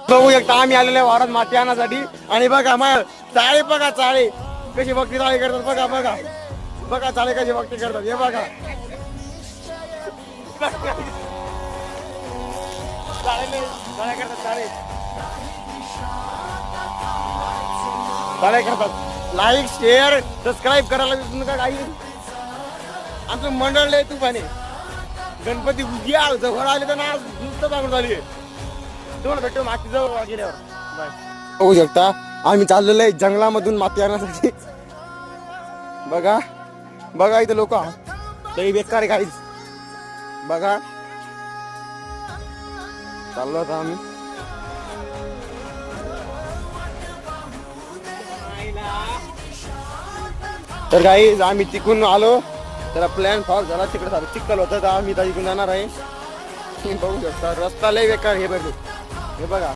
बघू शकता आम्ही आलेलो वावरात माती आणण्यासाठी. आणि बघा मग चाळे बघा, चाळे कशी भक्ती चाळे करतात बघा. बघा बघा चाळे कशी भक्ती करतात हे बघा. चाळे करतात, चाळे करतात. लाईक शेअर सबस्क्राईब करायला विसरू नका काही. आमचं मंडळ लय तुफाने. गणपती उद्या जवळ आले तर ना नुसतं सांगून झाली. तुम्हाला भेटतो माती जवळ गेल्यावर. बघू शकता आम्ही चाललेलो आहे जंगलामधून माती आणण्यासाठी. बघा बघा इथे लोक लई बेकार काहीच. बघा चाललो आता आम्ही. तर काही आम्ही तिकून आलो तर प्लॅन फॉल झाला. तिकडे सारं चिखल होतं तर आम्ही तिकून जाणार आहे. बघू शकता रस्ता लय बेकार. हे बघू हे बघा